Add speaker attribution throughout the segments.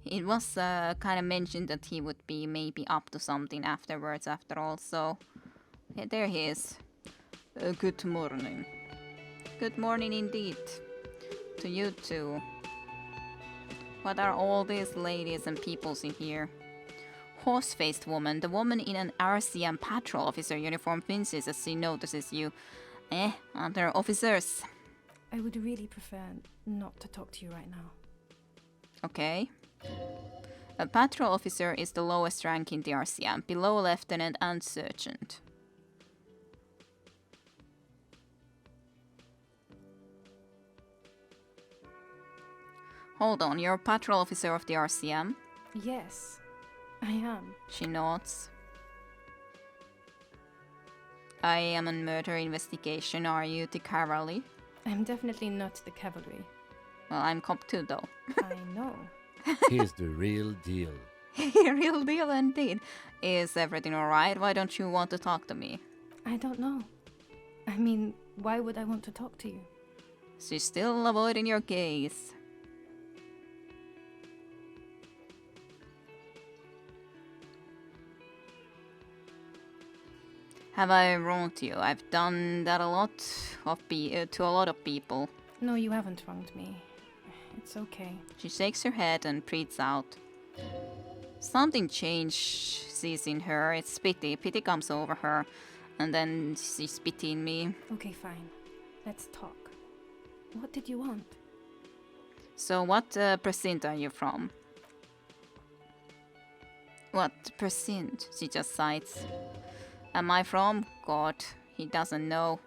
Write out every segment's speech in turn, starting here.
Speaker 1: It was kind of mentioned that he would be maybe up to something afterwards, after all, so yeah, there he is. Good morning. Good morning indeed. To you too. What are all these ladies and peoples in here? Horse-faced woman. The woman in an RCM patrol officer uniform winces as she notices you. Other officers.
Speaker 2: I would really prefer not to talk to you right now.
Speaker 1: Okay. A patrol officer is the lowest rank in the RCM, below lieutenant and sergeant. Hold on, you're a patrol officer of the RCM?
Speaker 2: Yes, I am.
Speaker 1: She nods. I am on murder investigation. Are you the cavalry?
Speaker 2: I'm definitely not the cavalry.
Speaker 1: Well, I'm cop too, though.
Speaker 2: I know.
Speaker 3: Here's the real deal.
Speaker 1: Real deal indeed. Is everything alright? Why don't you want to talk to me?
Speaker 2: I don't know. I mean, why would I want to talk to you?
Speaker 1: She's still avoiding your gaze. Have I wronged you? I've done that to a lot of people.
Speaker 2: No, you haven't wronged me. It's okay.
Speaker 1: She shakes her head and breathes out. Something changed sees in her. It's pity. Pity comes over her. And then she's pitying me.
Speaker 2: Okay, fine. Let's talk. What did you want?
Speaker 1: So what precinct are you from? What precinct? She just sighs. Am I from? God, he doesn't know.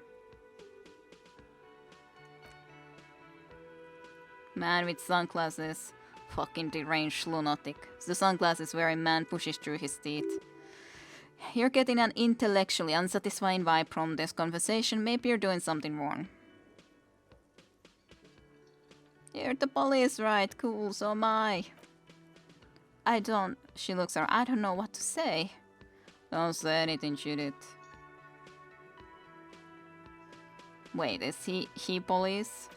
Speaker 1: Man with sunglasses. Fucking deranged lunatic. The sunglasses wearing man pushes through his teeth. You're getting an intellectually unsatisfying vibe from this conversation. Maybe you're doing something wrong. You're the police, right? Cool, so am I. She looks at her. I don't know what to say. Don't say anything, Judith. Wait, is he police?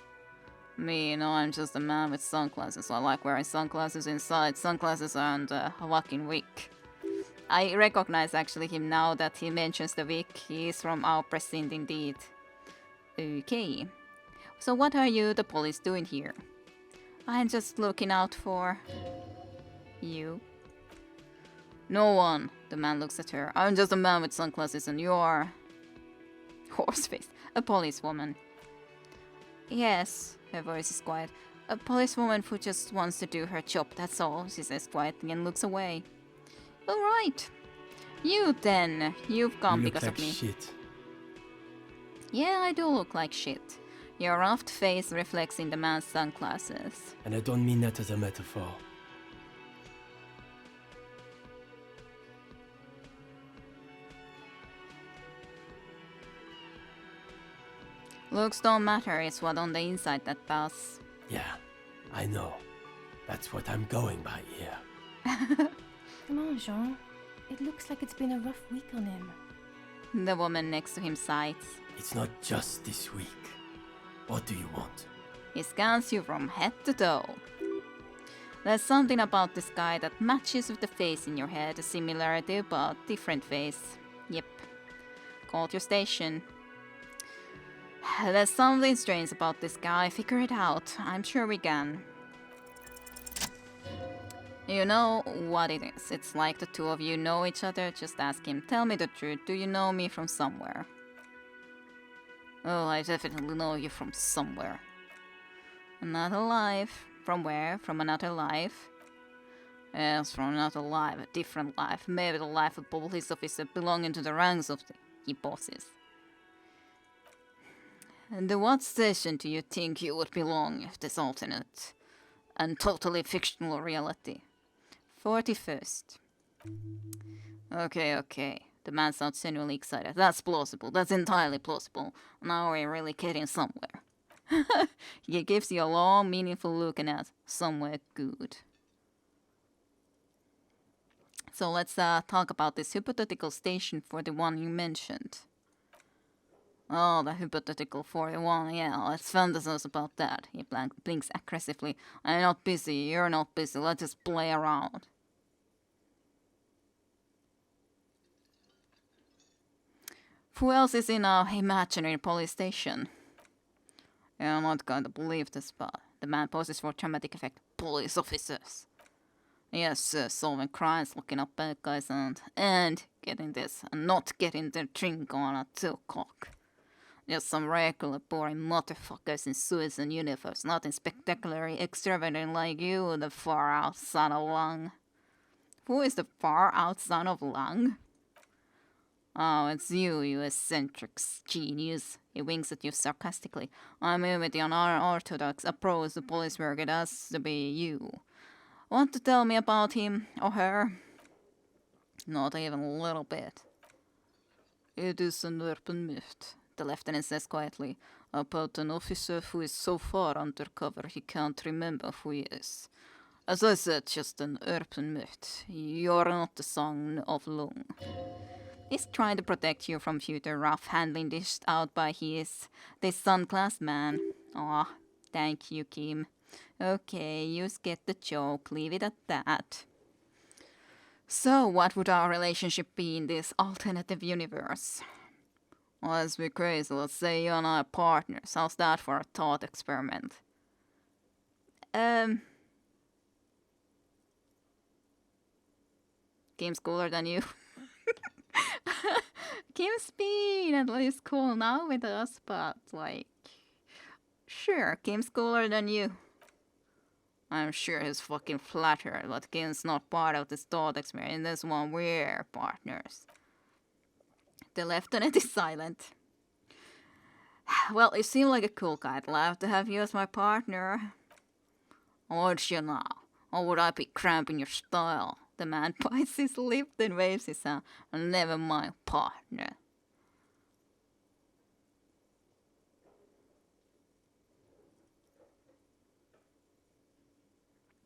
Speaker 1: Me, no, I'm just a man with sunglasses. I like wearing sunglasses inside. Sunglasses and a walking wig. I recognize actually him now that he mentions the wig. He is from our precinct indeed. Okay. So what are you, the police, doing here? I'm just looking out for... you. No one. The man looks at her. I'm just a man with sunglasses and you're... horse-faced. A policewoman. Yes, her voice is quiet. A policewoman who just wants to do her job, that's all, she says quietly and looks away. Alright. You then. You've come because of me.
Speaker 4: Shit.
Speaker 1: Yeah, I do look like shit. Your rough face reflects in the man's sunglasses.
Speaker 4: And I don't mean that as a metaphor.
Speaker 1: Looks don't matter, it's what on the inside that counts.
Speaker 4: Yeah, I know. That's what I'm going by here.
Speaker 2: Come on, Jean. It looks like it's been a rough week on him.
Speaker 1: The woman next to him sighs.
Speaker 4: It's not just this week. What do you want?
Speaker 1: He scans you from head to toe. There's something about this guy that matches with the face in your head, a similarity but different face. Yep. Called your station. There's something strange about this guy. Figure it out. I'm sure we can. You know what it is. It's like the two of you know each other. Just ask him. Tell me the truth. Do you know me from somewhere? Oh, I definitely know you from somewhere. Another life. From where? From another life? Yes, from another life. A different life. Maybe the life of a police officer belonging to the ranks of the bosses. And what station do you think you would belong if this alternate and totally fictional reality? 41st. Okay. The man sounds genuinely excited. That's plausible. That's entirely plausible. Now we're really getting somewhere. He gives you a long, meaningful look and adds, somewhere good. So let's talk about this hypothetical station for the one you mentioned. Oh, the hypothetical 41, yeah, let's fantasize about that. He blinks aggressively. I'm not busy, you're not busy, let's just play around. Who else is in our imaginary police station? You're not going to believe this, but the man poses for dramatic effect. Police officers. Yes, solving crimes, looking up bad guys, and getting this, and not getting their drink on at 2 o'clock. Just some regular boring motherfuckers in Suicide universe, nothing spectacularly extravagant like you, the far out son of Lung. Who is the far out son of Lung? Oh, it's you, you eccentric genius. He winks at you sarcastically. I'm in with the unorthodox approach to police work. It has to be you. Want to tell me about him or her? Not even a little bit. It is an urban myth, the lieutenant says quietly, about an officer who is so far undercover he can't remember who he is. As I said, just an urban myth. You're not the son of Lung. He's trying to protect you from future rough handling dished out by this sun-class man. Aw, thank you, Kim. Okay, you get the joke, leave it at that. So, what would our relationship be in this alternative universe? Let's be crazy, let's say you and I are partners. How's that for a thought experiment? Kim's cooler than you. Kim's been at least cool now with us, but like, sure, Kim's cooler than you. I'm sure he's fucking flattered, but Kim's not part of this thought experiment. In this one, we're partners. The lieutenant is silent. Well, you seem like a cool guy. I'd love to have you as my partner. What'd you know? Or would I be cramping your style? The man bites his lip, then waves his hand. Never mind, partner.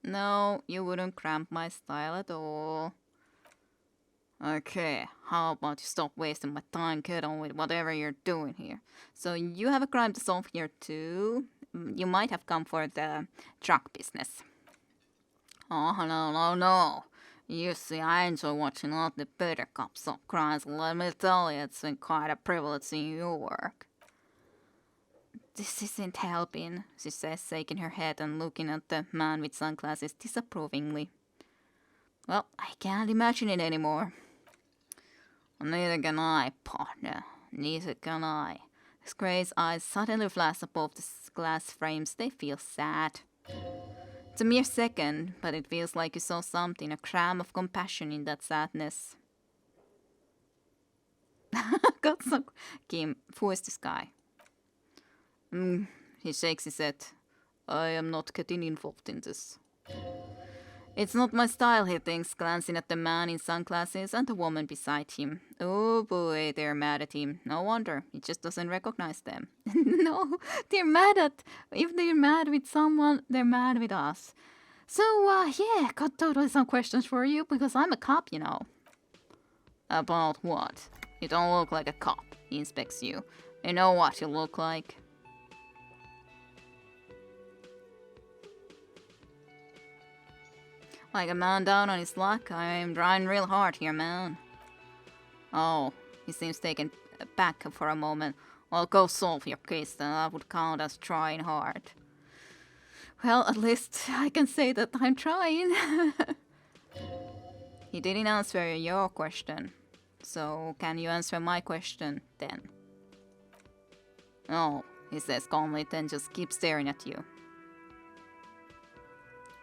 Speaker 1: No, you wouldn't cramp my style at all. Okay, how about you stop wasting my time, get on with whatever you're doing here. So you have a crime to solve here too. You might have come for the drug business. Oh, no. You see, I enjoy watching all the better cops solve crimes. Let me tell you, it's been quite a privilege seeing you work. This isn't helping, she says, shaking her head and looking at the man with sunglasses disapprovingly. Well, I can't imagine it anymore. Neither can I, partner. Neither can I. His Gray's eyes suddenly flash above the glass frames. They feel sad. It's a mere second, but it feels like you saw something, a crumb of compassion in that sadness. Got some... Kim, who is this guy? He shakes his head. I am not getting involved in this. It's not my style, he thinks, glancing at the man in sunglasses and the woman beside him. Oh boy, they're mad at him. No wonder, he just doesn't recognize them. No, they're mad at... If they're mad with someone, they're mad with us. So, yeah, got totally some questions for you, because I'm a cop, you know. About what? You don't look like a cop, he inspects you. You know what you look like? Like a man down on his luck. I'm trying real hard here, man. Oh, he seems taken back for a moment. Well, go solve your case, then that would count as trying hard. Well, at least I can say that I'm trying. He didn't answer your question. So, can you answer my question, then? No, he says calmly, then just keep staring at you.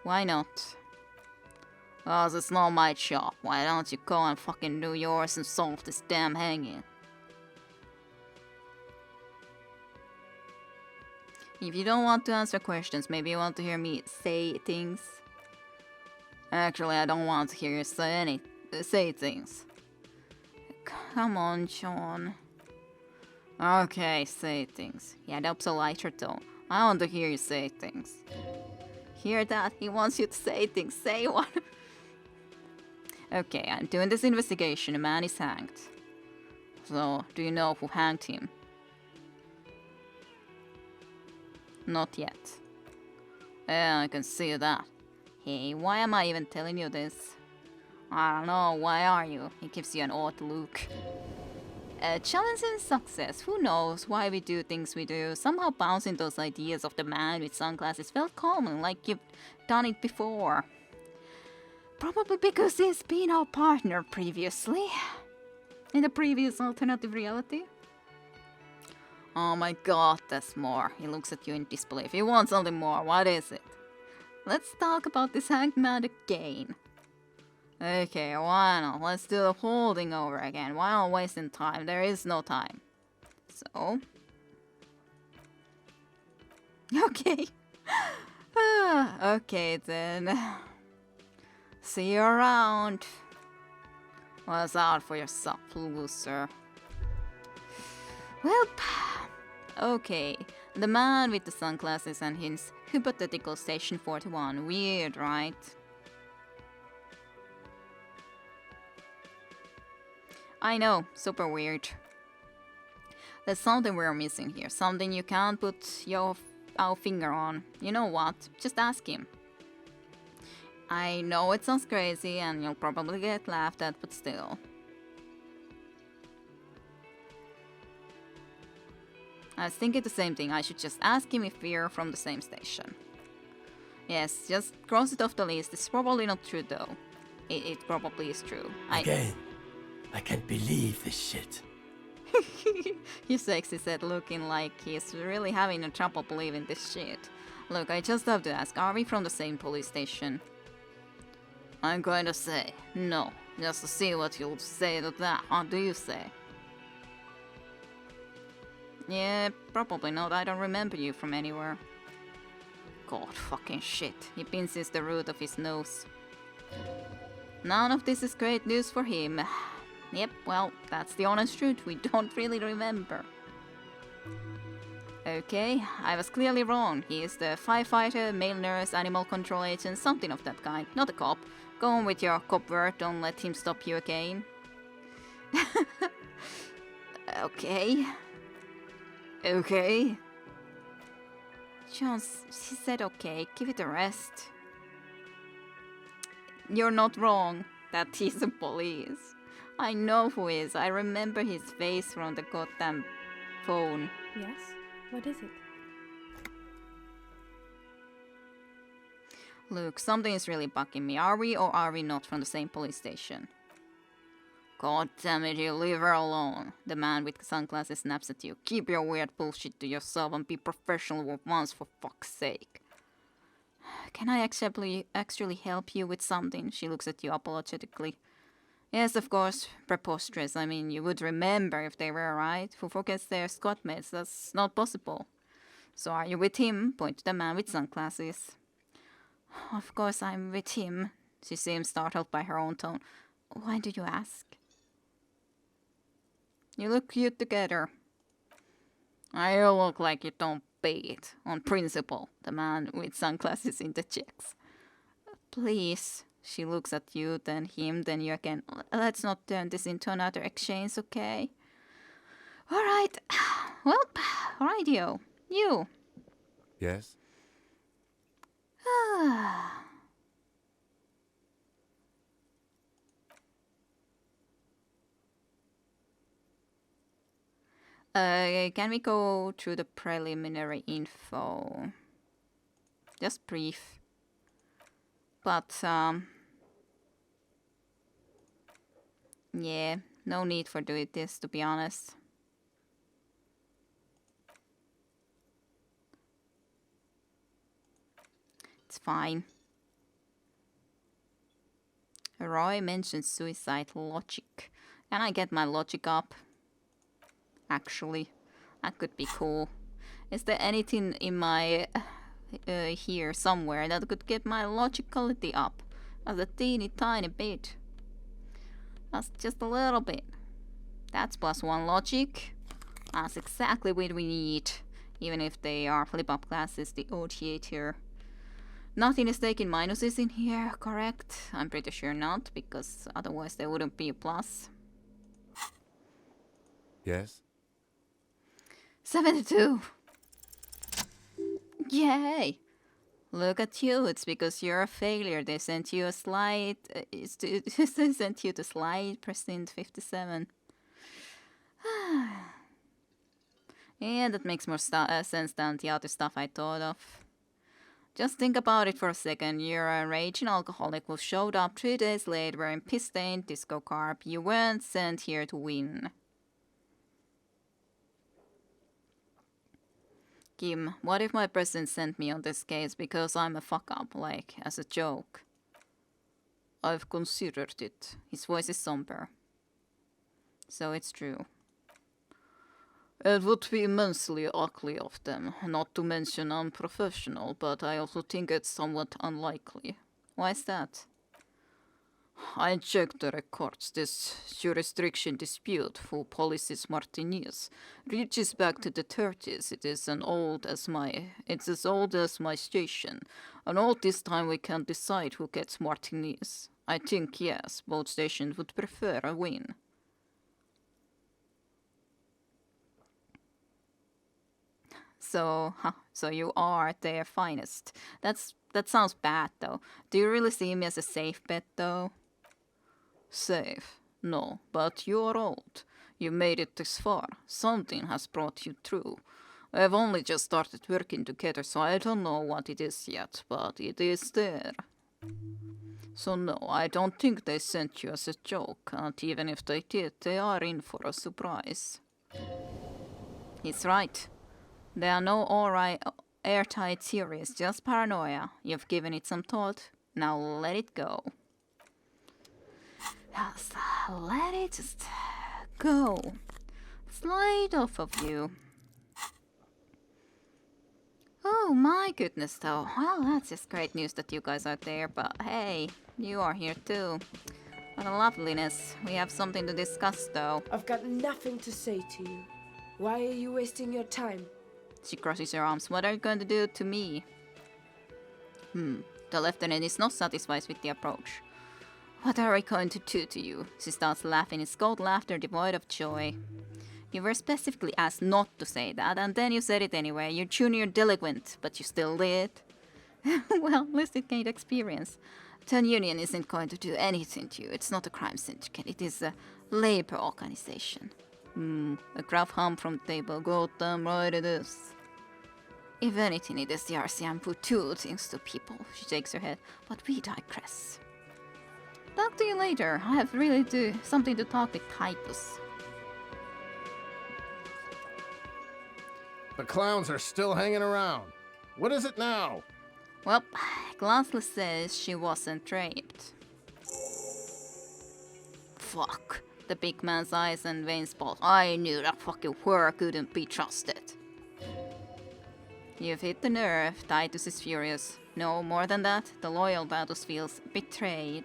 Speaker 1: Why not? Oh, it's not my job. Why don't you go and fucking do yours and solve this damn hanging? If you don't want to answer questions, maybe you want to hear me say things. Actually, I don't want to hear you say things. Come on, Sean. Okay, say things. He adopts a lighter tone. I want to hear you say things. Hear that? He wants you to say things. Say one. Okay, I'm doing this investigation. A man is hanged. So, do you know who hanged him? Not yet. Yeah, I can see that. Hey, why am I even telling you this? I don't know, why are you? He gives you an odd look. Challenging success. Who knows why we do things we do? Somehow bouncing those ideas of the man with sunglasses felt common, like you've done it before. Probably because he's been our partner previously. In the previous alternative reality. Oh my god, there's more. He looks at you in disbelief. You want something more, what is it? Let's talk about this hanged man again. Okay, why not? Let's do the whole thing over again. Why not wasting time? There is no time. So... Okay. Okay then. See you around. Watch out for yourself, loser. Well, okay. The man with the sunglasses and his hypothetical Station 41. Weird, right? I know, super weird. There's something we're missing here. Something you can't put our finger on. You know what? Just ask him. I know it sounds crazy and you'll probably get laughed at, but still. I was thinking the same thing. I should just ask him if we're from the same station. Yes, just cross it off the list. It's probably not true though. It probably is true.
Speaker 4: Again. I can't believe this shit.
Speaker 1: You sexy said, looking like he's really having a trouble believing this shit. Look, I just have to ask, are we from the same police station? I'm going to say no, just to see what you'll say to that. What do you say? Yeah, probably not. I don't remember you from anywhere. God fucking shit. He pinches the root of his nose. None of this is great news for him. Yep, well, that's the honest truth. We don't really remember. Okay, I was clearly wrong. He is the firefighter, male nurse, animal control agent, something of that kind. Not a cop. Go on with your cop work, don't let him stop you again. Okay. Okay. Jones, she said okay, give it a rest. You're not wrong that he's the police. I know who he is. I remember his face from the goddamn phone.
Speaker 2: Yes? What is it?
Speaker 1: Look, something is really bugging me. Are we or are we not from the same police station? God damn it, you leave her alone. The man with sunglasses snaps at you. Keep your weird bullshit to yourself and be professional once, for fuck's sake. Can I actually help you with something? She looks at you apologetically. Yes, of course, preposterous. I mean, you would remember if they were, right? Who forgets their squad mates? That's not possible. So are you with him? Point to the man with sunglasses. Of course I'm with him. She seems startled by her own tone. Why do you ask? You look cute together. I look like you don't pay it. On principle, the man with sunglasses interjects. Please. She looks at you, then him, then you again. Let's not turn this into another exchange, okay? Alright. Well, rightio. You.
Speaker 3: Yes?
Speaker 1: Can we go through the preliminary info? Just brief. But, yeah, no need for doing this, to be honest. It's fine. Roy mentioned suicide logic. Can I get my logic up? Actually, that could be cool. Is there anything in my... here somewhere that could get my logicality up as a teeny tiny bit. That's just a little bit. That's +1 logic. That's exactly what we need. Even if they are flip-up classes, the OT8 here. Nothing is taking minuses in here, correct? I'm pretty sure not, because otherwise there wouldn't be a plus.
Speaker 3: Yes?
Speaker 1: 72. Yay! Look at you, it's because you're a failure. They sent you a slide. They sent you the slide, percent 57. Yeah, that makes more sense than the other stuff I thought of. Just think about it for a second. You're a raging alcoholic who showed up 3 days late wearing piss-stained disco carp. You weren't sent here to win. Kim, what if my president sent me on this case because I'm a fuck-up, like, as a joke? I've considered it. His voice is somber. So it's true. It would be immensely ugly of them, not to mention unprofessional, but I also think it's somewhat unlikely. Why is that? I checked the records. This jurisdiction dispute for Policies Martinez reaches back to the 30s. It's as old as my station. And all this time we can't decide who gets Martinez. I think yes, both stations would prefer a win. So you are their finest. That sounds bad though. Do you really see me as a safe bet though? Safe? No, but you're old. You made it this far. Something has brought you through. I've only just started working together, so I don't know what it is yet, but it is there. So no, I don't think they sent you as a joke, and even if they did, they are in for a surprise. He's right. There are no alright, airtight theories, just paranoia. You've given it some thought, now let it go. Just let it just go. Slide off of you. Oh my goodness though. Well, that's just great news that you guys are there, but hey, you are here too. What a loveliness. We have something to discuss though.
Speaker 5: I've got nothing to say to you. Why are you wasting your time?
Speaker 1: She crosses her arms. What are you going to do to me? The lieutenant is not satisfied with the approach. What are we going to do to you? She starts laughing. It's cold laughter devoid of joy. You were specifically asked not to say that, and then you said it anyway. You're junior delinquent, but you still did. Well, at least it gained experience. 10 Union isn't going to do anything to you. It's not a crime syndicate. It is a labor organization. A gruff hum from the table. God damn right it is. If anything, it is the RCM put two things to people. She shakes her head. But we digress. Talk to you later. I have really something to talk with Titus.
Speaker 6: The clowns are still hanging around. What is it now?
Speaker 1: Well, Glassless says she wasn't raped. Fuck. The big man's eyes and veins bulge. I knew that fucking whore couldn't be trusted. You've hit the nerve. Titus is furious. No, more than that, the loyal Titus feels betrayed.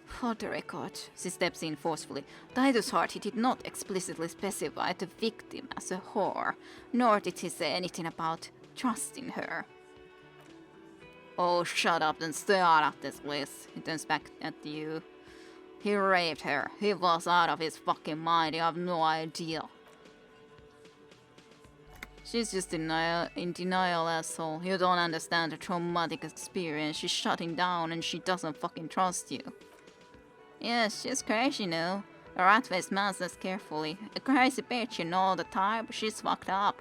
Speaker 1: For the record, she steps in forcefully. Titus Hardy did not explicitly specify the victim as a whore, nor did he say anything about trusting her. Oh, shut up and stare at this, Liz. He turns back at you. He raped her. He was out of his fucking mind. You have no idea. She's just in denial, asshole. You don't understand the traumatic experience. She's shutting down and she doesn't fucking trust you. Yes, she's crazy, you know. A rat-faced man says carefully. A crazy bitch, you know, all the time. She's fucked up.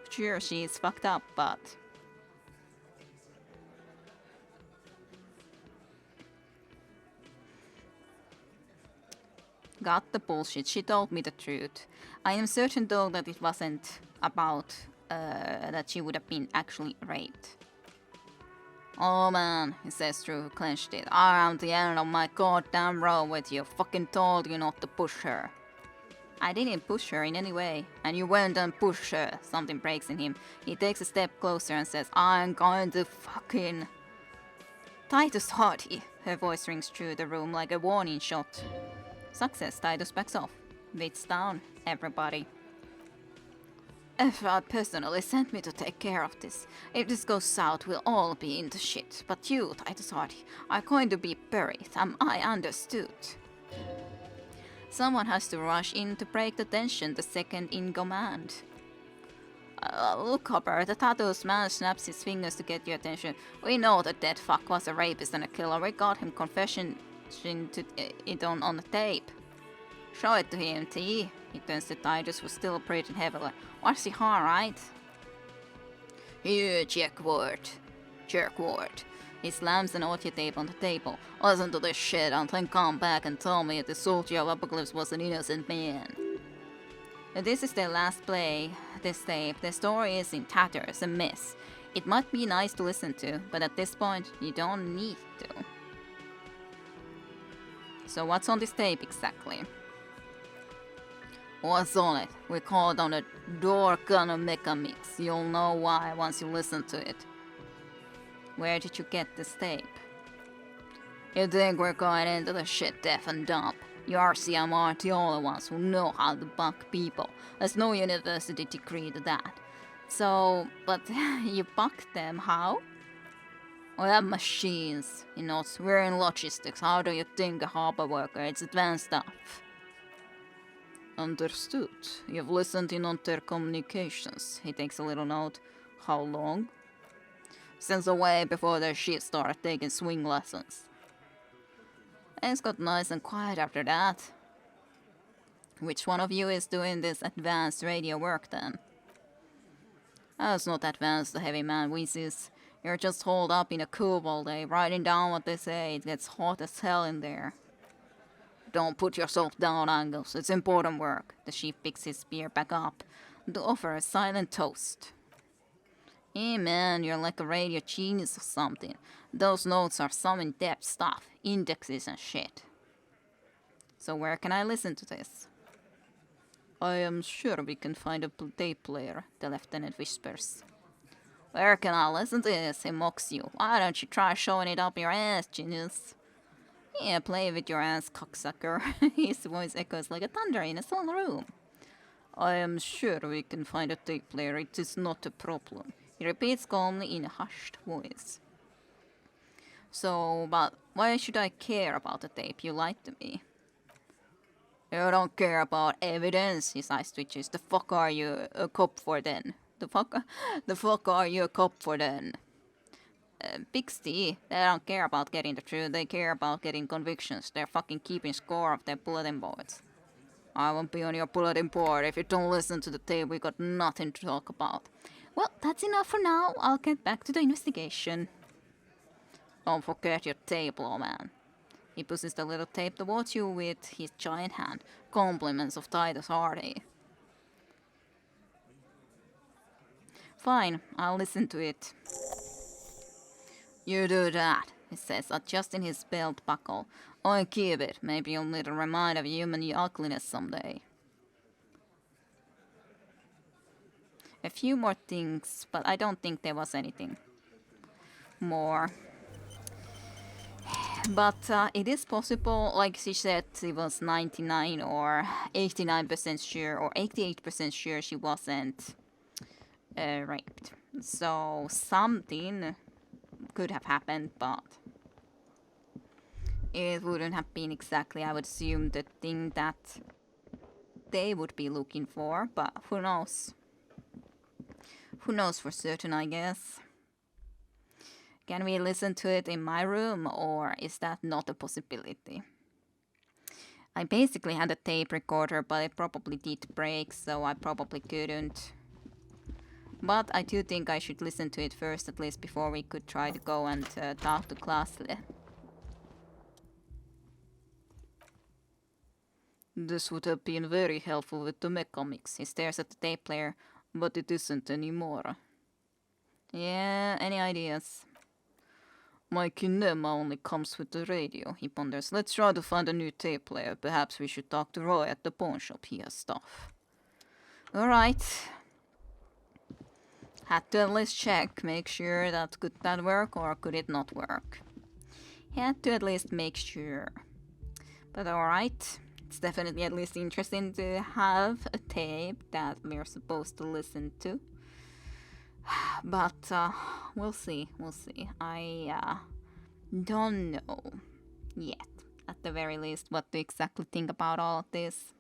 Speaker 1: Sure, she's fucked up, but... Got the bullshit. She told me the truth. I am certain though that it wasn't about that she would have been actually raped. Oh man, he says through clenched teeth. I'm the end of my goddamn row with you. Fucking told you not to push her. I didn't push her in any way. And you went and pushed her. Something breaks in him. He takes a step closer and says, I'm going to fucking... Titus Hardy. Her voice rings through the room like a warning shot. Success, Titus backs off. Wits down, everybody. Efra personally sent me to take care of this. If this goes south, we'll all be in the shit. But you, Titus Hardy, are going to be buried. Am I understood? Someone has to rush in to break the tension, the second in command. Look, Hopper, the tattooed man snaps his fingers to get your attention. We know the dead fuck was a rapist and a killer. We got him confession to it on the tape. Show it to him, T. He turns to Titus, who's still breathing heavily. What's he alright? Here, jerkwort. He slams an audio tape on the table. Listen to this shit and then come back and tell me the soldier of Apocalypse was an innocent man. This is their last play, this tape. The story is in tatters, a mess. It might be nice to listen to, but at this point, you don't need to. So what's on this tape exactly? What's on it? We call it on a door gunner mecha mix. You'll know why once you listen to it. Where did you get this tape? You think we're going into the shit deaf and dumb? You RCM aren't the only ones who know how to bug people. There's no university degree to that. So, but you bug them, how? We have machines. You know, we're in logistics. How do you think a harbor worker? It's advanced stuff. Understood. You've listened in on their communications. He takes a little note. How long? Since way before their shit started taking swing lessons. Things got nice and quiet after that. Which one of you is doing this advanced radio work then? That's not advanced, the heavy man wheezes. You're just holed up in a cube all day, writing down what they say. It gets hot as hell in there. Don't put yourself down, Angus. It's important work. The chief picks his spear back up to offer a silent toast. Hey man, you're like a radio genius or something. Those notes are some in-depth stuff, indexes and shit. So where can I listen to this? I am sure we can find a tape player, the lieutenant whispers. Where can I listen to this? He mocks you. Why don't you try showing it up your ass, genius? Yeah, play with your ass, cocksucker. His voice echoes like a thunder in a small room. I am sure we can find a tape player. It is not a problem. He repeats calmly in a hushed voice. So, but why should I care about the tape? You lied to me. You don't care about evidence, his eyes twitches. The fuck are you a cop for then? The fuck are you a cop for then? Big Steve, they don't care about getting the truth, they care about getting convictions. They're fucking keeping score of their bulletin boards. I won't be on your bulletin board. If you don't listen to the tape, we got nothing to talk about. Well, that's enough for now. I'll get back to the investigation. Don't forget your tape, lawman. He pushes the little tape towards you with his giant hand. Compliments of Titus Hardy. Fine, I'll listen to it. You do that, he says, adjusting his belt buckle. I keep it. Maybe you'll need a reminder of human ugliness someday. A few more things, but I don't think there was anything more. But it is possible, like she said, she was 99 or 89% sure or 88% sure she wasn't raped. So something could have happened, but it wouldn't have been exactly, I would assume, the thing that they would be looking for, but who knows? Who knows for certain, I guess. Can we listen to it in my room, or is that not a possibility? I basically had a tape recorder, but it probably did break, so I probably couldn't. But I do think I should listen to it first, at least before we could try to go and talk to Klasle. This would have been very helpful with the mechanics. He stares at the tape player, but it isn't anymore. Yeah, any ideas? My kinema only comes with the radio, he ponders. Let's try to find a new tape player. Perhaps we should talk to Roy at the pawn shop. He has stuff. Alright. Had to at least check, make sure that could that work or could it not work. Had to at least make sure. But alright. It's definitely at least interesting to have a tape that we're supposed to listen to. But we'll see. I don't know yet, at the very least, what to exactly think about all of this.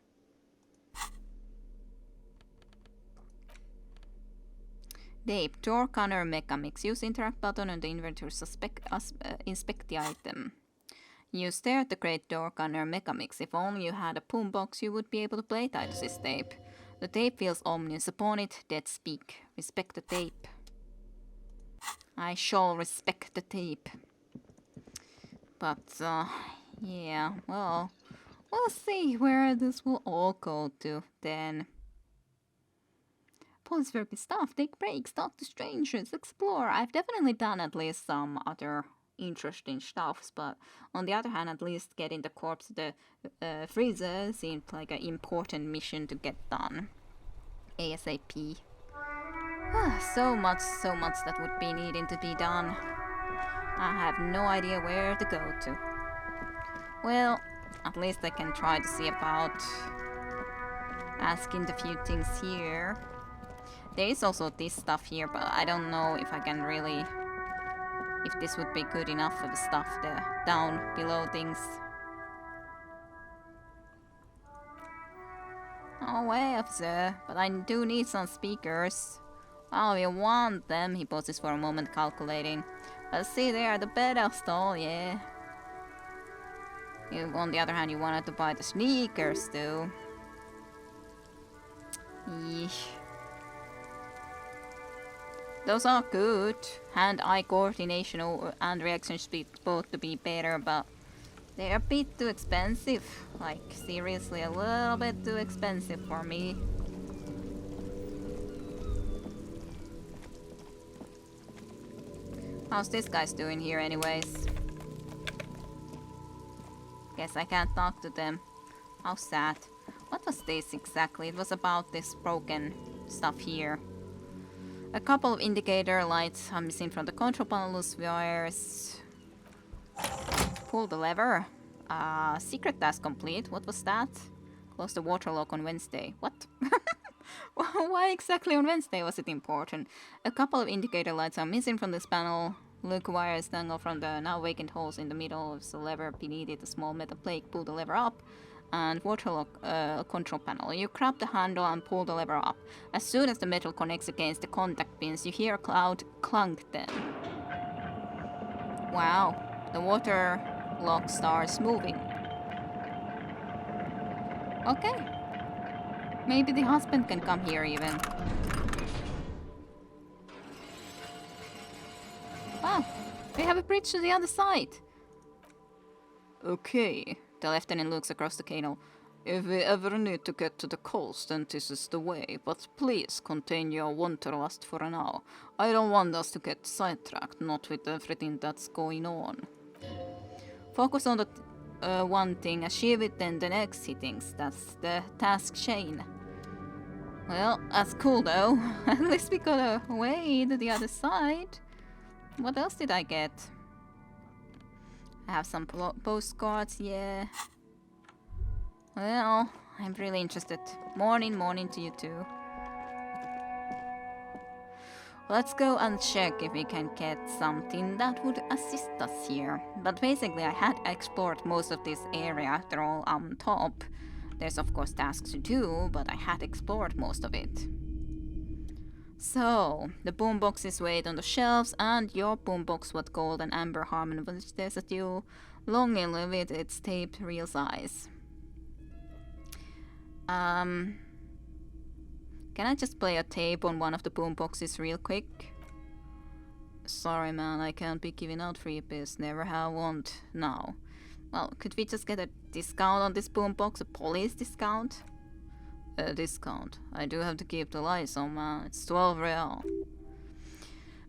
Speaker 1: Tape. Door canner mechanics. Use interact button on the inventory to inspect the item. You stare at the great door canner mechanics. If only you had a boombox, you would be able to play this tape. The tape feels ominous. Upon it, dead speak. Respect the tape. I shall respect the tape. But, yeah, well, we'll see where this will all go to then. Police work is stuff. Take breaks, talk to strangers, explore. I've definitely done at least some other interesting stuffs, but on the other hand, at least getting the corpse of the freezer seemed like an important mission to get done. ASAP. So much that would be needing to be done. I have no idea where to go to. Well, at least I can try to see about asking the few things here. There is also this stuff here, but I don't know if I can really... if this would be good enough for the stuff, the down below things. Oh, way officer, but I do need some speakers. Oh, you want them? He pauses for a moment, calculating. But see, they are the pedestal, yeah. You, on the other hand, you wanted to buy the sneakers too. Yeesh. Those are good. Hand-eye coordination and reaction speed both to be better, but they're a bit too expensive. Like, seriously, a little bit too expensive for me. How's this guy's doing here anyways? Guess I can't talk to them. How sad. What was this exactly? It was about this broken stuff here. A couple of indicator lights are missing from the control panel. Loose wires. Pull the lever. Secret task complete. What was that? Close the water lock on Wednesday. What? Why exactly on Wednesday was it important? A couple of indicator lights are missing from this panel. Look wires dangle from the now vacant holes in the middle of the lever. Beneath it, a small metal plate. Pull the lever up. And water lock control panel. You grab the handle and pull the lever up. As soon as the metal connects against the contact pins, you hear a loud clunk then. Wow, the water lock starts moving. Okay. Maybe the husband can come here even. Wow, we have a bridge to the other side. Okay. The lieutenant looks across the canal. If we ever need to get to the coast, then this is the way. But please contain your wanderlust for now. I don't want us to get sidetracked, not with everything that's going on. Focus on the one thing, achieve it, then the next things. That's the task chain. Well, that's cool though. At least we got away to the other side. What else did I get? I have some postcards, yeah. Well, I'm really interested. Morning to you too. Let's go and check if we can get something that would assist us here. But basically I had explored most of this area. They're all on top. There's of course tasks to do, but I had explored most of it. So, the boomboxes wait on the shelves, and your boombox with gold and amber harmony which stares at you, longingly with its taped real size. Can I just play a tape on one of the boomboxes real quick? Sorry man, I can't be giving out freebies, never have want now. Well, could we just get a discount on this boombox, a police discount? A discount. I do have to keep the lights on, man. It's 12 real.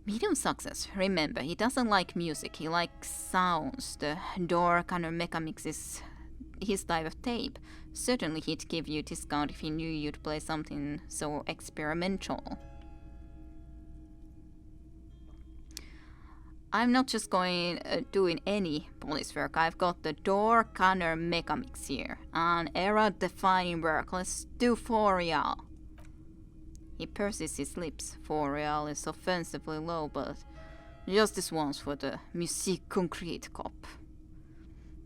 Speaker 1: Medium success. Remember, he doesn't like music. He likes sounds. The door kind of mechanics is his type of tape. Certainly he'd give you a discount if he knew you'd play something so experimental. I'm not just doing any police work. I've got the door canner mechanics here. An era-defining work. Let's do 4 real. He purses his lips. 4 real is offensively low, but just this once for the musique concrete cop.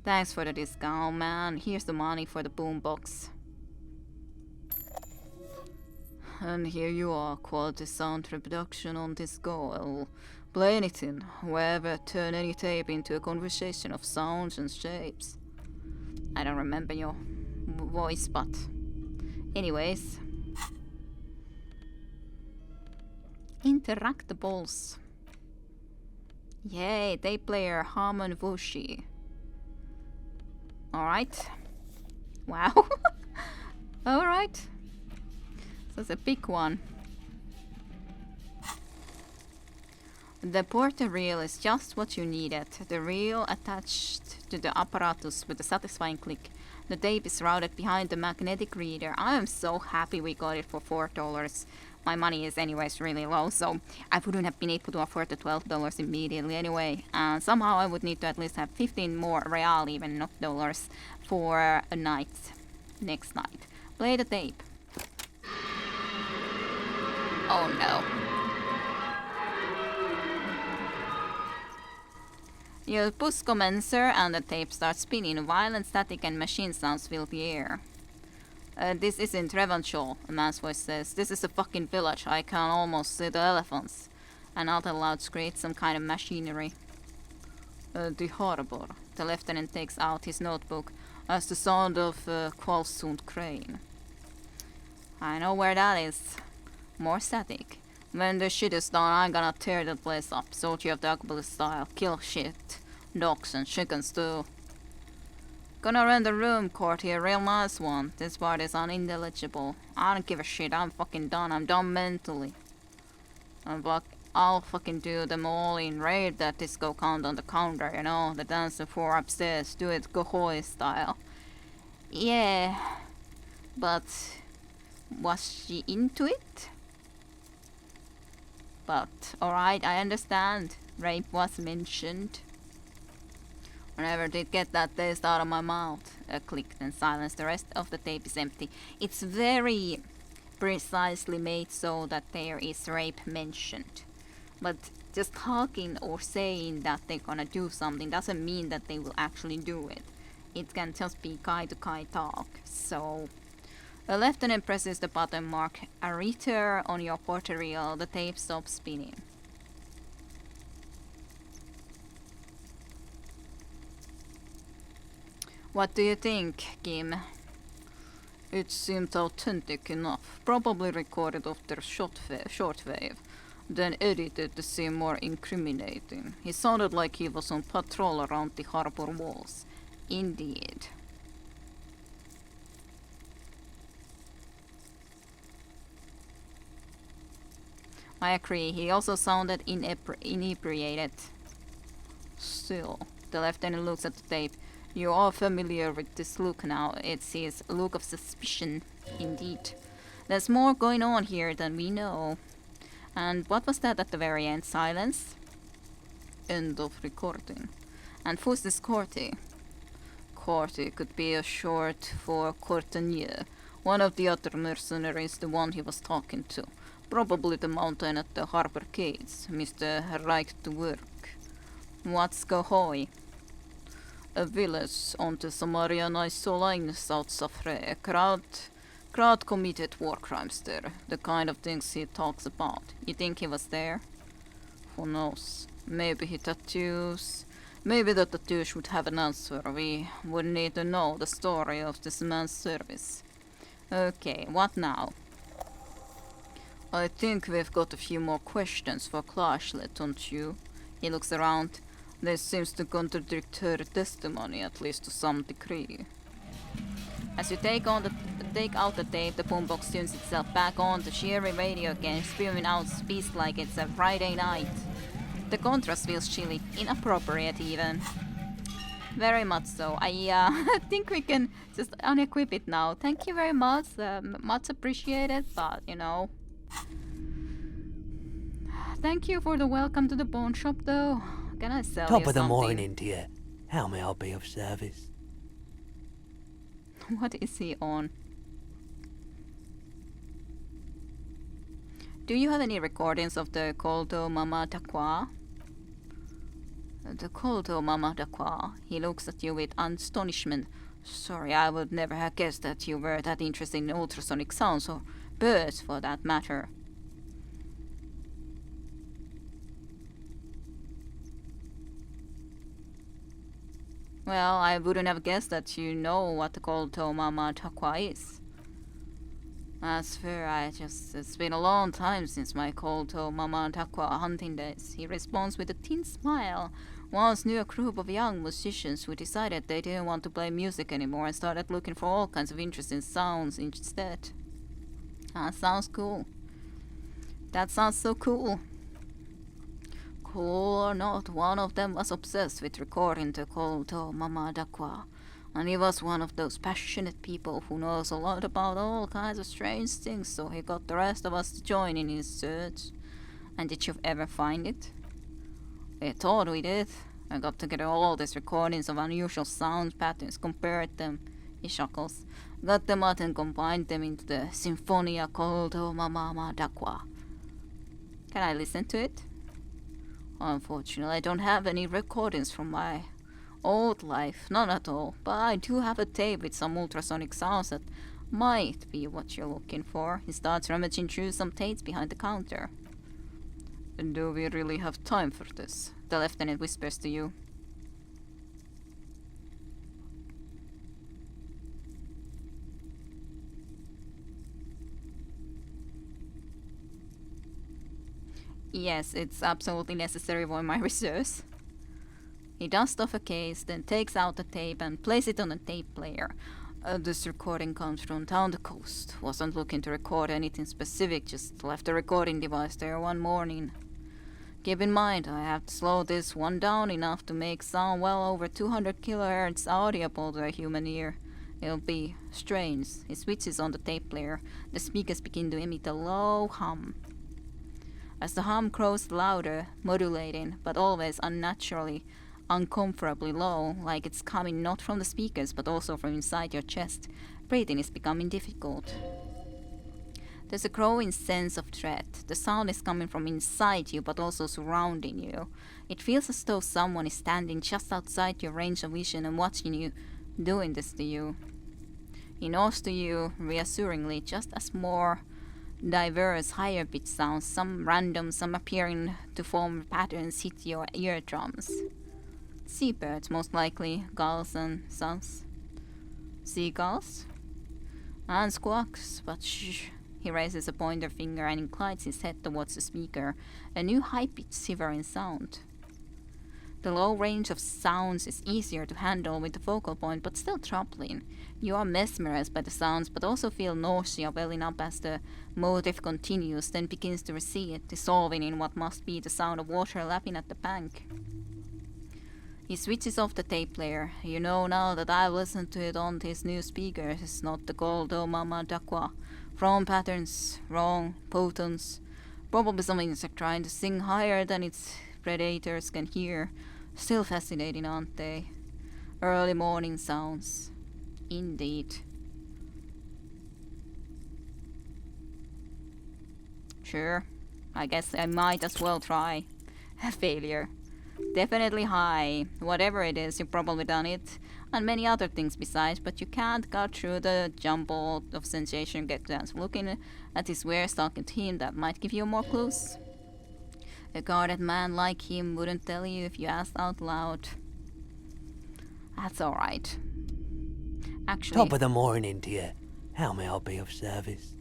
Speaker 1: Thanks for the discount, man. Here's the money for the boombox. and here you are, quality sound reproduction on this go. I'll play anything, wherever, turn any tape into a conversation of sounds and shapes. I don't remember your voice, but... Anyways. Interactables. Yay, tape player Harmon Vushi. Alright. Wow. Alright. So it's a big one. The porter reel is just what you needed. The reel attached to the apparatus with a satisfying click. The tape is routed behind the magnetic reader. I am so happy we got it for $4. My money is anyways really low, so I wouldn't have been able to afford the $12 immediately anyway. And somehow I would need to at least have 15 more real, even not dollars, for a night. Next night. Play the tape. Oh no. You push commencer and the tape starts spinning. Violent static and machine sounds fill the air. This isn't Revenshaw, a man's voice says. This is a fucking village. I can almost see the elephants. Another loud screech, some kind of machinery. The harbor. The lieutenant takes out his notebook as the sound of Qualsund crane. I know where that is. More static. When the shit is done, I'm gonna tear the place up. Soldier of the Ugly style. Kill shit. Dogs and chickens too. Gonna rent a room, Courty, a real nice one. This part is unintelligible. I don't give a shit, I'm fucking done. I'm done mentally. I'll fucking do them all in raid that disco count on the counter, you know? The dancer floor upstairs, do it Gohoi style. Yeah. But was she into it? But alright, I understand. Rape was mentioned. I never did get that taste out of my mouth. A click, then silence. The rest of the tape is empty. It's very precisely made so that there is rape mentioned. But just talking or saying that they're gonna do something doesn't mean that they will actually do it. It can just be guy-to-guy talk. So, a lieutenant presses the button marked a reader on your porter reel. The tape stops spinning. What do you think, Kim? It seemed authentic enough. Probably recorded after shortwave, then edited to seem more incriminating. He sounded like he was on patrol around the harbor walls. Indeed. I agree. He also sounded inebriated. Still, the lieutenant looks at the tape. You are familiar with this look now. It's his look of suspicion, indeed. There's more going on here than we know. And what was that at the very end? Silence? End of recording. And who's this Courty? Courty could be a short for Courtenier, one of the other mercenaries, the one he was talking to. Probably the mountain at the harbor gates, Mr. Right to Work. What's Gohoi? A village on the Samarian line south of Re. Crowd committed war crimes there, the kind of things he talks about. You think he was there? Who knows? Maybe he tattoos. Maybe the tattoos would have an answer. We would need to know the story of this man's service. Okay, what now? I think we've got a few more questions for Clashlet, don't you? He looks around. This seems to contradict her testimony, at least to some degree. As you take out the tape, the boombox tunes itself back on. The cheery radio again, spewing out speech like it's a Friday night. The contrast feels chilly, inappropriate even. Very much so. I think we can just unequip it now. Thank you very much. Much appreciated, but you know. Thank you for the welcome to the pawn shop, though. Can I sell
Speaker 4: Top
Speaker 1: you
Speaker 4: of the
Speaker 1: something?
Speaker 4: morning, dear. How may I be of service?
Speaker 1: What is he on? Do you have any recordings of the Kolto Mama Takwa? The Kolto Mama Takwa. He looks at you with astonishment. Sorry, I would never have guessed that you were that interested in ultrasonic sounds, or birds for that matter. Well, I wouldn't have guessed that you know what the cold toe mama takwa is. That's fair, it's been a long time since my cold toe mama takwa hunting days. He responds with a thin smile. Once knew a group of young musicians who decided they didn't want to play music anymore and started looking for all kinds of interesting sounds instead. That sounds cool. That sounds so cool. Cool or not, one of them was obsessed with recording the cold toe mama takwa. And he was one of those passionate people who knows a lot about all kinds of strange things, so he got the rest of us to join in his search. And did you ever find it? We thought we did. I got together all these recordings of unusual sound patterns, compared them, he chuckles, got them out and combined them into the Sinfonia Coldo Mama Dakwa. Can I listen to it? Unfortunately, I don't have any recordings from my old life, none at all, but I do have a tape with some ultrasonic sounds that might be what you're looking for. He starts rummaging through some tapes behind the counter. Do we really have time for this? The lieutenant whispers to you. Yes, it's absolutely necessary for my research. He dusts off a case, then takes out the tape and plays it on a tape player. This recording comes from down the coast. Wasn't looking to record anything specific, just left the recording device there one morning. Keep in mind, I have to slow this one down enough to make sound well over 200 kHz audible to a human ear. It'll be strange. He switches on the tape player. The speakers begin to emit a low hum. As the hum grows louder, modulating, but always unnaturally, uncomfortably low, like it's coming not from the speakers but also from inside your chest, breathing is becoming difficult. There's a growing sense of dread. The sound is coming from inside you but also surrounding you. It feels as though someone is standing just outside your range of vision and watching you, doing this to you. He nods to you reassuringly, just as more diverse, higher pitch sounds, some random, some appearing to form patterns, hit your eardrums. Seabirds, most likely, gulls and suns. Seagulls? And squawks, but shh. He raises a pointer finger and inclines his head towards the speaker, a new high-pitched shivering sound. The low range of sounds is easier to handle with the focal point, but still troubling. You are mesmerized by the sounds, but also feel nausea welling up as the motif continues, then begins to recede, dissolving in what must be the sound of water lapping at the bank. He switches off the tape player. You know now that I've listened to it on his new speakers. It's not the Goldo Mama Dakwa. Wrong patterns, wrong potons. Probably some insect trying to sing higher than its predators can hear. Still fascinating, aren't they? Early morning sounds. Indeed. Sure. I guess I might as well try. A failure. Definitely high. Whatever it is, you've probably done it. And many other things besides, but you can't cut through the jumble of sensation get chance looking at his wear-stocked team that might give you more clues. A guarded man like him wouldn't tell you if you asked out loud. That's alright. Actually,
Speaker 4: Top of the morning to you. How may I be of service?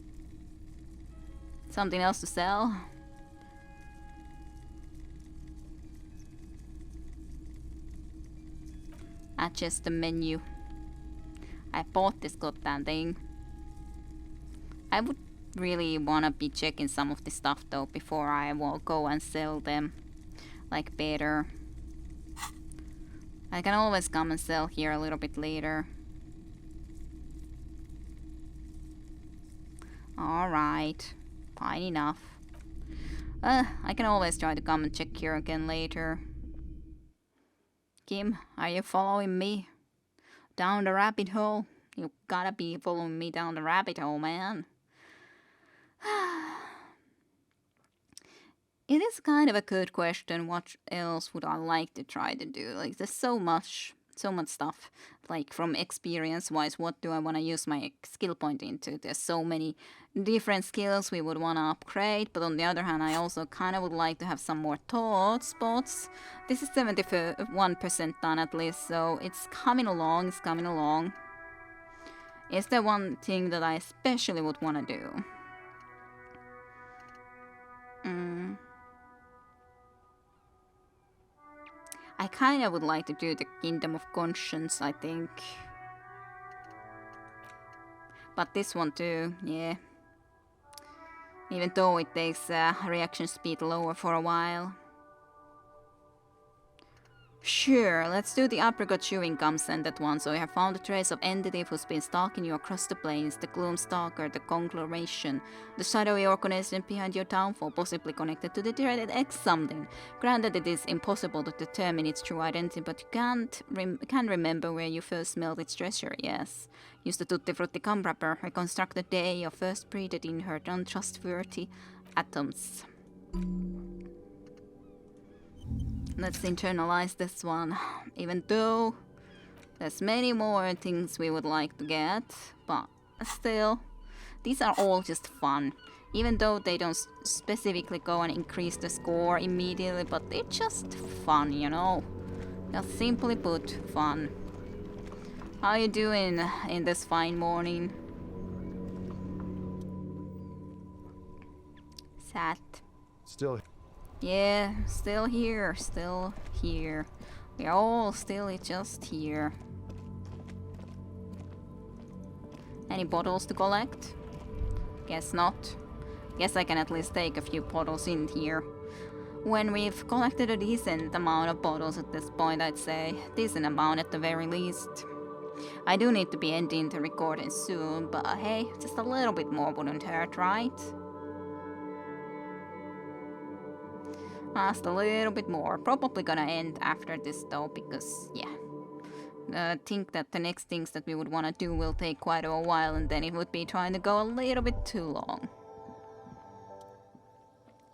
Speaker 1: something else to sell? Adjust the menu. I bought this goddamn thing. I would really wanna be checking some of this stuff though before I will go and sell them. Like better. I can always come and sell here a little bit later. Alright. Fine enough. I can always try to come and check here again later. Kim, are you following me? Down the rabbit hole? You gotta be following me down the rabbit hole, man. It is kind of a good question. What else would I like to try to do? Like, there's so much stuff I'd like from experience-wise, what do I want to use my skill point into? There's so many different skills we would want to upgrade, but on the other hand, I also kind of would like to have some more thought spots. This is 71% done at least, so it's coming along, Is there one thing that I especially would want to do? I kind of would like to do the Kingdom of Conscience, I think. But this one too, yeah. Even though it takes reaction speed lower for a while. Sure, let's do the apricot chewing gum scented one. So you have found a trace of entity who's been stalking you across the plains, the gloom stalker, the conglomeration, the shadowy organization behind your downfall, possibly connected to the dreaded X something. Granted, it is impossible to determine its true identity, but you can remember where you first smelled its treasure, yes. Use the Tutti Frutti gum wrapper, reconstruct the day you first breathed in her untrustworthy atoms. Let's internalize this one, even though there's many more things we would like to get, but still, these are all just fun. Even though they don't specifically go and increase the score immediately, but they're just fun, you know? Just simply put, fun. How are you doing in this fine morning? Sad.
Speaker 6: Still.
Speaker 1: Yeah, still here. We're all still just here. Any bottles to collect? Guess not. Guess I can at least take a few bottles in here. When we've collected a decent amount of bottles at this point, I'd say. Decent amount at the very least. I do need to be ending the recording soon, but hey, just a little bit more wouldn't hurt, right? Just a little bit more. Probably gonna end after this though, because yeah. I think that the next things that we would want to do will take quite a while, and then it would be trying to go a little bit too long.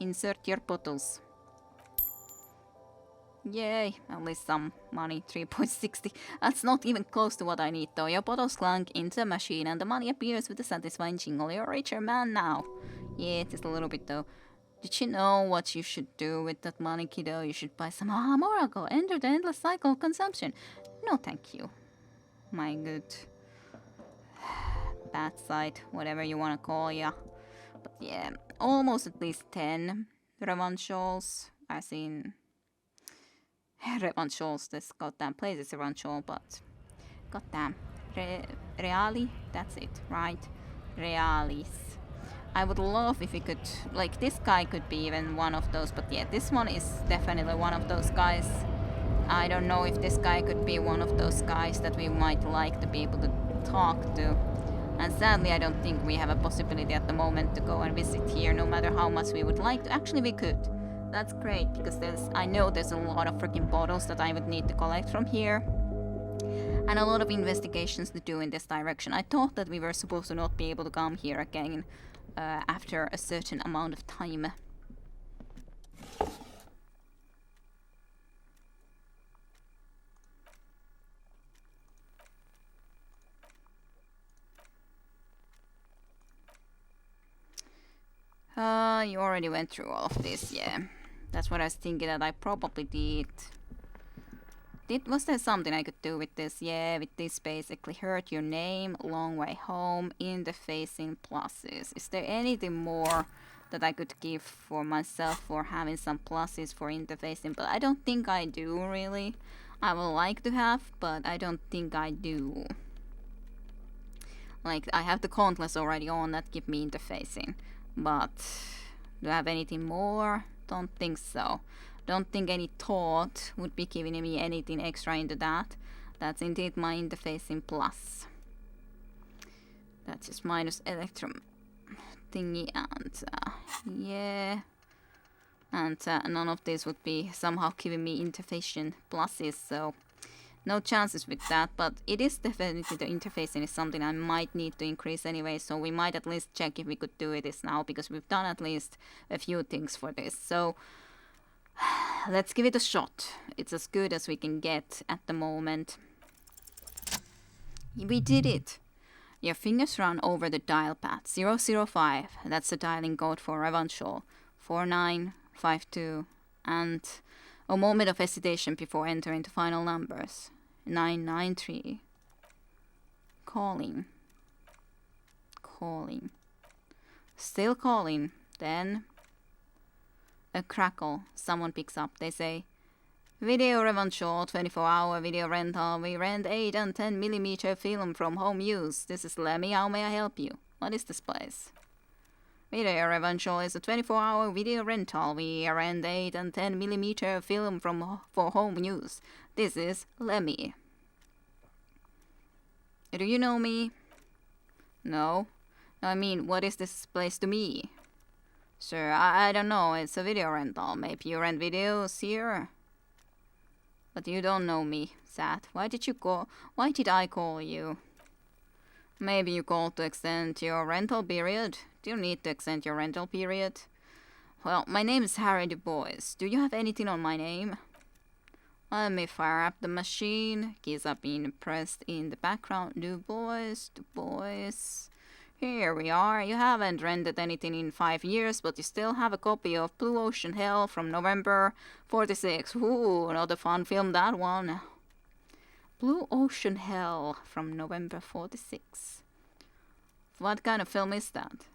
Speaker 1: Insert your bottles. Yay, at least some money, 3.60. That's not even close to what I need though. Your bottles clunk into the machine and the money appears with a satisfying jingle. You're a richer man now. Yeah, just a little bit though. Did you know what you should do with that money, kiddo? You should buy some Morago. Enter the endless cycle of consumption. No, thank you. My good bad side, whatever you want to call ya. But yeah, almost at least 10 revanchols. I seen revanchols. This goddamn place is a revanchol, but goddamn. Reali? That's it, right? Realis. I would love if we could, like, this guy could be even one of those, but yeah, this one is definitely one of those guys. I don't know if this guy could be one of those guys that we might like to be able to talk to. And sadly, I don't think we have a possibility at the moment to go and visit here, no matter how much we would like to. Actually, we could. That's great, because I know there's a lot of freaking bottles that I would need to collect from here. And a lot of investigations to do in this direction. I thought that we were supposed to not be able to come here again after a certain amount of time. You already went through all of this, yeah. That's what I was thinking that I probably did. Was there something I could do with this? Yeah, with this basically. Hurt your name, long way home, interfacing pluses. Is there anything more that I could give for myself for having some pluses for interfacing? But I don't think I do, really. I would like to have, but I don't think I do. Like, I have the countless already on that give me interfacing. But do I have anything more? Don't think so. Don't think any thought would be giving me anything extra into that. That's indeed my interfacing plus. That's just minus electrum thingy and yeah. And none of this would be somehow giving me interfacing pluses, so no chances with that. But it is definitely, the interfacing is something I might need to increase anyway, so we might at least check if we could do this now, because we've done at least a few things for this. So let's give it a shot. It's as good as we can get at the moment. We did it! Your fingers run over the dial pad. 005. That's the dialing code for Evanshul. 4952. And a moment of hesitation before entering the final numbers. 993. Calling. Calling. Still calling. Then a crackle. Someone picks up. They say, Video Evanshul, 24-hour video rental. We rent 8 and 10 millimeter film from home use. This is Lemmy. How may I help you? What is this place? Video Evanshul is a 24-hour video rental. We rent 8 and 10 millimeter film for home use. This is Lemmy. Do you know me? No. I mean, what is this place to me? Sir, I don't know. It's a video rental. Maybe you rent videos here? But you don't know me, Sad. Why did I call you? Maybe you called to extend your rental period. Do you need to extend your rental period? Well, my name is Harry Du Bois. Do you have anything on my name? Let me fire up the machine. Keys are being pressed in the background. Du Bois. Here we are. You haven't rented anything in 5 years, but you still have a copy of Blue Ocean Hell from November 46. Ooh, not a fun film, that one. Blue Ocean Hell from November 46. What kind of film is that?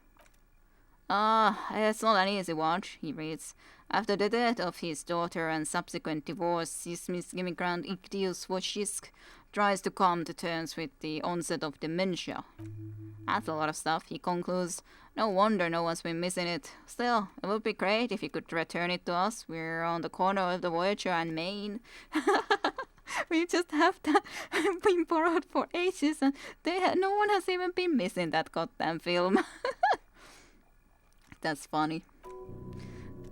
Speaker 1: It's not an easy watch, he reads. After the death of his daughter and subsequent divorce, his immigrant Ignatius Wojcik tries to come to terms with the onset of dementia. That's a lot of stuff, he concludes. No wonder no one's been missing it. Still, it would be great if you could return it to us. We're on the corner of the Voyager and Maine. We just have that been borrowed for ages, and no one has even been missing that goddamn film. That's funny.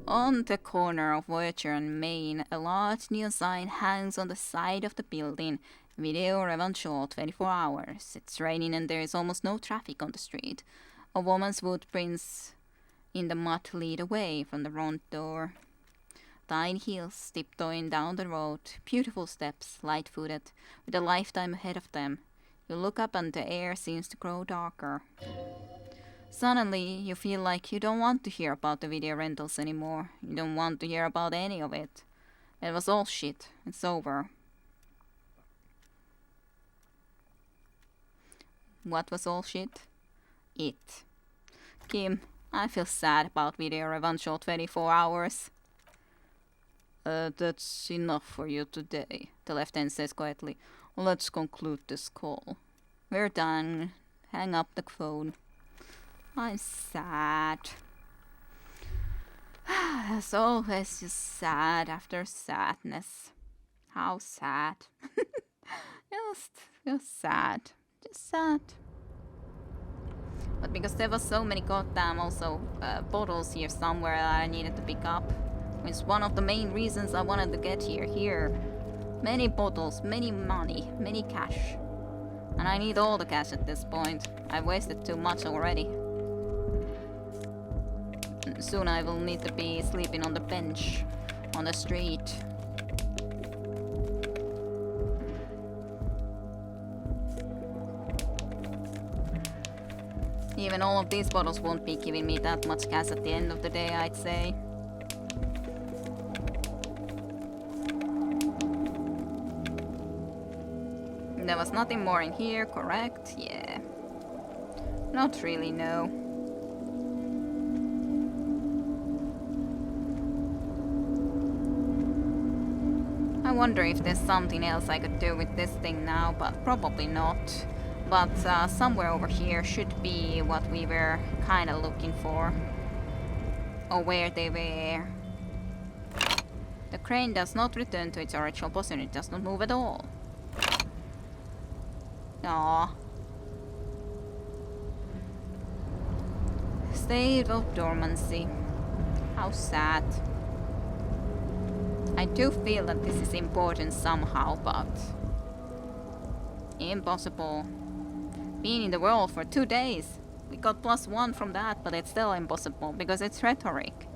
Speaker 1: On the corner of Voyager and Maine, a large neon sign hangs on the side of the building. Video Evanshul, 24 hours. It's raining and there is almost no traffic on the street. A woman's footprints in the mud lead away from the front door. Tiny heels tiptoeing down the road. Beautiful steps, light-footed, with a lifetime ahead of them. You look up and the air seems to grow darker. Suddenly, you feel like you don't want to hear about the video rentals anymore. You don't want to hear about any of it. It was all shit. It's over. What was all shit? It. Kim, I feel sad about Video Evanshul 24 hours. That's enough for you today, the lieutenant says quietly. Let's conclude this call. We're done. Hang up the phone. I'm sad. As always, just sad after sadness. How sad. Just sad. Just sad. But because there was so many goddamn also bottles here somewhere that I needed to pick up. It's one of the main reasons I wanted to get here. Many bottles, many money, many cash. And I need all the cash at this point. I've wasted too much already. Soon I will need to be sleeping on the bench, on the street. Even all of these bottles won't be giving me that much cash at the end of the day, I'd say. There was nothing more in here, correct? Yeah. Not really, no. I wonder if there's something else I could do with this thing now, but probably not. But somewhere over here should be what we were kinda looking for. Or where they were. The crane does not return to its original position, it does not move at all. Aww. State of dormancy. How sad. I do feel that this is important somehow, but... impossible. Being in the world for 2 days. We got +1 from that, but it's still impossible, because it's rhetoric.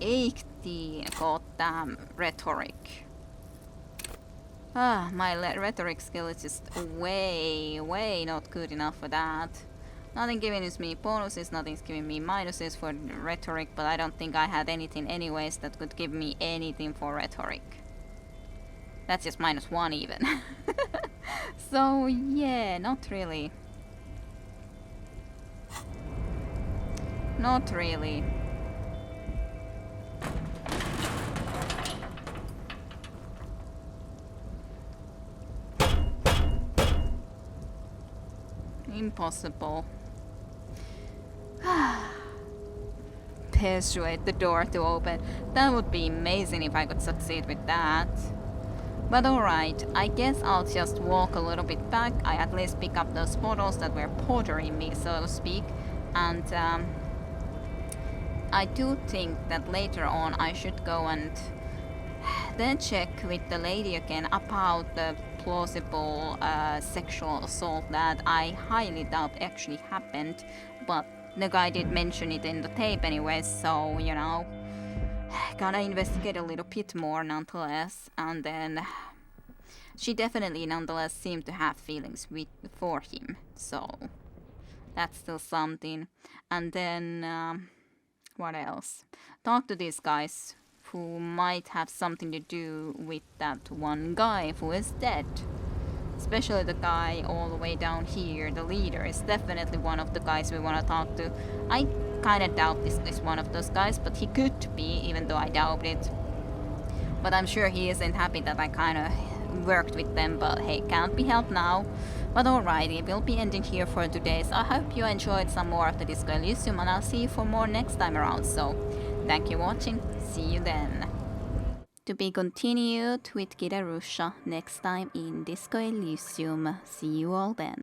Speaker 1: 18 goddamn rhetoric. My rhetoric skill is just way not good enough for that. Nothing giving me bonuses, nothing's giving me minuses for rhetoric, but I don't think I had anything anyways that could give me anything for rhetoric. That's just -1 even. So yeah, not really. Not really. Impossible. Persuade the door to open. That would be amazing if I could succeed with that. But alright, I guess I'll just walk a little bit back. I at least pick up those bottles that were bothering me, so to speak. And I do think that later on I should go and then check with the lady again about the plausible sexual assault that I highly doubt actually happened. But the guy did mention it in the tape anyway, so, you know, gotta investigate a little bit more nonetheless. And then she definitely nonetheless seemed to have feelings for him, so that's still something. And then what else? Talk to these guys who might have something to do with that one guy who is dead. Especially the guy all the way down here, the leader, is definitely one of the guys we want to talk to. I kinda doubt this is one of those guys, but he could be, even though I doubt it. But I'm sure he isn't happy that I kinda worked with them, but hey, can't be helped now. But alrighty, we'll be ending here for today, so I hope you enjoyed some more of the Disco Elysium, and I'll see you for more next time around, so thank you for watching, see you then. To be continued with Kid Arusha next time in Disco Elysium. See you all then.